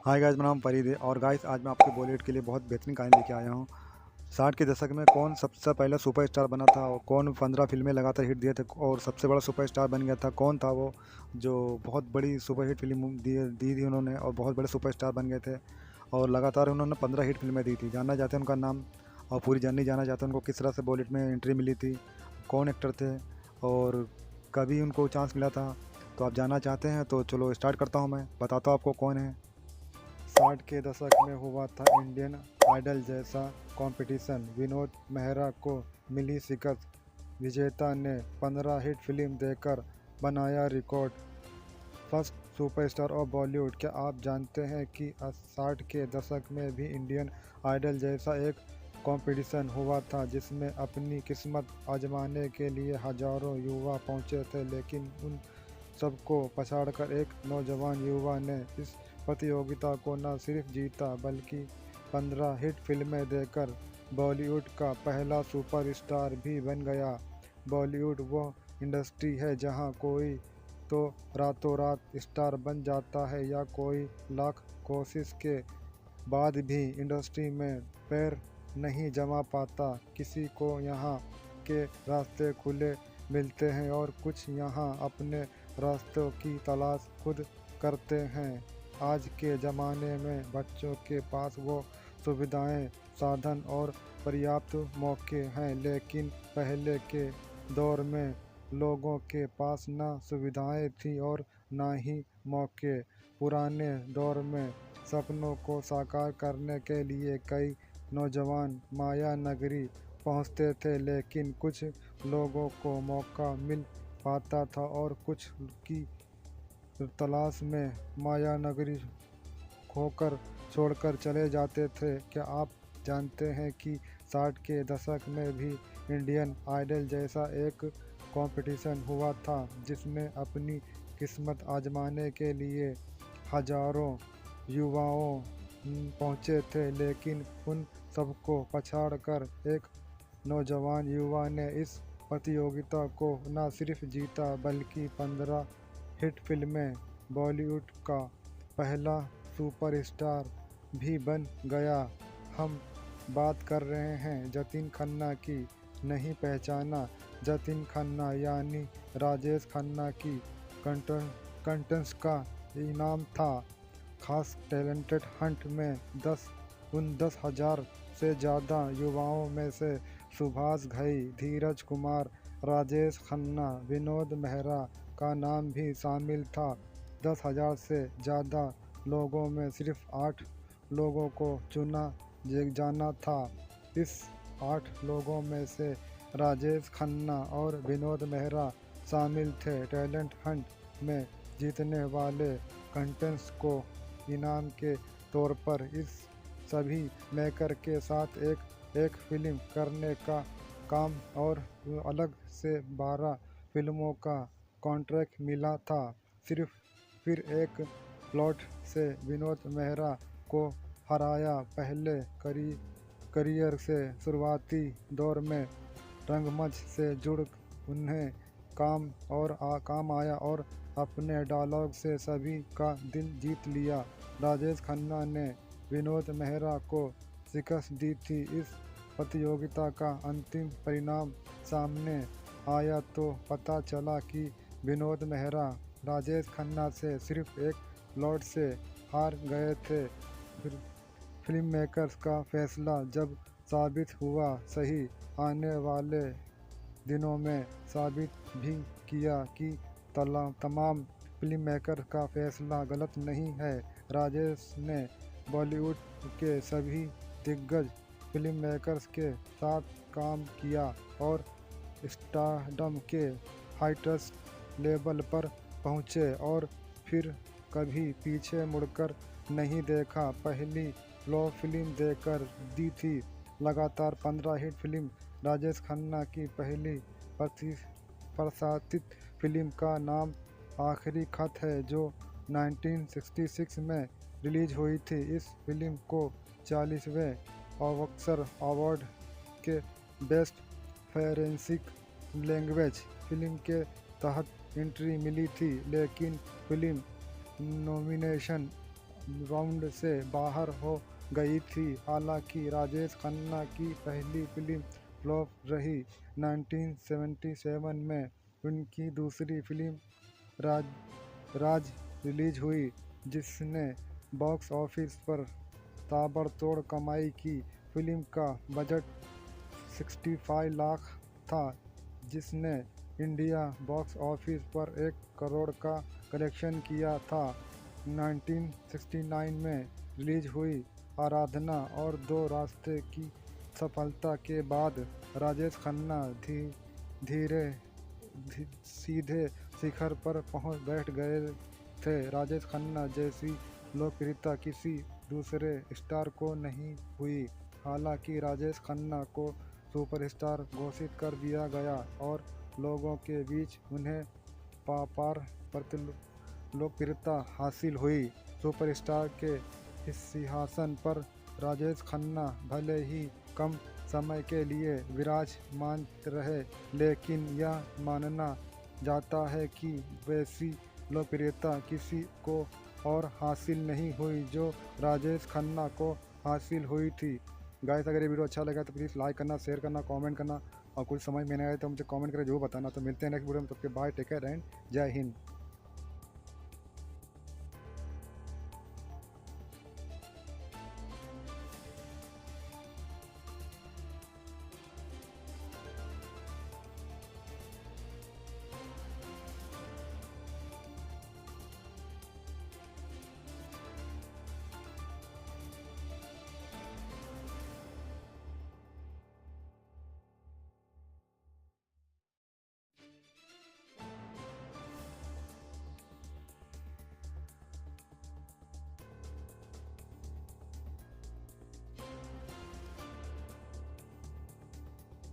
Hi guys, मेरा नाम फरीद है और गाइस आज मैं आपके बॉलीवुड के लिए बहुत बेहतरीन कहानी लेके आया हूँ। 60 के दशक में कौन सबसे पहला सुपरस्टार बना था और कौन 15 फिल्में लगातार हिट दिए थे और सबसे बड़ा सुपरस्टार बन गया था, कौन था वो जो बहुत बड़ी सुपर हिट फिल्म दी थी उन्होंने और बहुत बड़े सुपरस्टार बन गए थे और लगातार उन्होंने 15 हिट फिल्में दी थी। जानना चाहते हैं उनका नाम और पूरी जर्नी जानना चाहते हैं उनको किस तरह से बॉलीवुड में एंट्री मिली थी, कौन एक्टर थे और कभी उनको चांस मिला था। तो आप जानना चाहते हैं तो चलो स्टार्ट करता हूँ, मैं बताता हूँ आपको कौन है। 60 के दशक में हुआ था इंडियन आइडल जैसा कंपटीशन। विनोद मेहरा को मिली शिकस्त। विजेता ने 15 हिट फिल्म देकर बनाया record. First superstar of Bollywood. क्या आप जानते हैं कि 60 के दशक में भी इंडियन आइडल जैसा एक कंपटीशन हुआ था जिसमें अपनी किस्मत आजमाने के लिए हजारों युवा पहुंचे थे, लेकिन उन सबको पछाड़कर एक नौजवान युवा ने इस प्रतियोगिता को न सिर्फ जीता बल्कि 15 हिट फिल्में देकर बॉलीवुड का पहला सुपरस्टार भी बन गया। बॉलीवुड वो इंडस्ट्री है जहां कोई तो रातों रात स्टार बन जाता है या कोई लाख कोशिश के बाद भी इंडस्ट्री में पैर नहीं जमा पाता। किसी को यहाँ के रास्ते खुले मिलते हैं और कुछ यहाँ अपने रास्तों की तलाश खुद करते हैं। आज के ज़माने में बच्चों के पास वो सुविधाएं, साधन और पर्याप्त मौके हैं, लेकिन पहले के दौर में लोगों के पास ना सुविधाएं थी और ना ही मौके। पुराने दौर में सपनों को साकार करने के लिए कई नौजवान माया नगरी पहुंचते थे, लेकिन कुछ लोगों को मौका मिल पाता था और कुछ की तलाश में माया नगरी खोकर छोड़कर चले जाते थे। क्या आप जानते हैं कि 60 के दशक में भी इंडियन आइडल जैसा एक कंपटीशन हुआ था जिसमें अपनी किस्मत आजमाने के लिए हजारों युवाओं पहुंचे थे, लेकिन उन सबको पछाड़कर एक नौजवान युवा ने इस प्रतियोगिता को न सिर्फ जीता बल्कि 15 हिट फिल्में, बॉलीवुड का पहला सुपरस्टार भी बन गया। हम बात कर रहे हैं जतिन खन्ना की। नहीं पहचाना? जतिन खन्ना यानी राजेश खन्ना की कंटेस्ट का इनाम था। खास टैलेंटेड हंट में 10,000 से ज़्यादा युवाओं में से सुभाष घई, धीरज कुमार, राजेश खन्ना, विनोद मेहरा का नाम भी शामिल था। 10,000 से ज़्यादा लोगों में सिर्फ 8 लोगों को चुना जाना था। इस 8 लोगों में से राजेश खन्ना और विनोद मेहरा शामिल थे। टैलेंट हंट में जीतने वाले कंटेस्टेंट को इनाम के तौर पर इस सभी मेकर के साथ एक फिल्म करने का काम और अलग से 12 फिल्मों का कॉन्ट्रैक्ट मिला था। सिर्फ फिर एक प्लॉट से विनोद मेहरा को हराया। पहले करियर से शुरुआती दौर में रंगमंच से जुड़ उन्हें काम आया और अपने डायलॉग से सभी का दिल जीत लिया। राजेश खन्ना ने विनोद मेहरा को शिकस्त दी थी। इस प्रतियोगिता का अंतिम परिणाम सामने आया तो पता चला कि विनोद मेहरा राजेश खन्ना से सिर्फ एक लॉट से हार गए थे। फिर फिल्म मेकर्स का फैसला जब साबित हुआ सही, आने वाले दिनों में साबित भी किया कि तमाम फिल्म मेकर का फैसला गलत नहीं है। राजेश ने बॉलीवुड के सभी दिग्गज फिल्म मेकर्स के साथ काम किया और स्टारडम के हाईएस्ट लेवल पर पहुंचे और फिर कभी पीछे मुड़कर नहीं देखा। पहली फ्लॉप फिल्म देकर दी थी लगातार 15 हिट फिल्म। राजेश खन्ना की पहली प्रसारित फिल्म का नाम आखिरी खत है जो 1966 में रिलीज हुई थी। इस फिल्म को 40वें ऑस्कर अवार्ड के बेस्ट फॉरेंसिक लैंग्वेज फिल्म के तहत एंट्री मिली थी, लेकिन फिल्म नॉमिनेशन राउंड से बाहर हो गई थी। हालांकि राजेश खन्ना की पहली फिल्म फ्लॉप रही। 1977 में उनकी दूसरी फिल्म राज राज रिलीज हुई, जिसने बॉक्स ऑफिस पर ताबड़तोड़ कमाई की। फिल्म का बजट 65 लाख था, जिसने इंडिया बॉक्स ऑफिस पर 1 करोड़ का कलेक्शन किया था। 1969 में रिलीज हुई आराधना और दो रास्ते की सफलता के बाद राजेश खन्ना धीरे सीधे शिखर पर पहुंच बैठ गए थे। राजेश खन्ना जैसी लोकप्रियता किसी दूसरे स्टार को नहीं हुई। हालांकि राजेश खन्ना को सुपरस्टार घोषित कर दिया गया और लोगों के बीच उन्हें पार लोकप्रियता हासिल हुई। सुपरस्टार के सिंहासन पर राजेश खन्ना भले ही कम समय के लिए विराजमान रहे, लेकिन यह माना जाता है कि वैसी लोकप्रियता किसी को और हासिल नहीं हुई जो राजेश खन्ना को हासिल हुई थी। गाइस, अगर ये वीडियो अच्छा लगा तो प्लीज़ लाइक करना, शेयर करना, कमेंट करना, और कुछ समझ में नहीं आया तो मुझे कमेंट करके जरूर बताना। तो मिलते हैं नेक्स्ट वीडियो में, तब तक के बाय, टेक केयर एंड जय हिंद।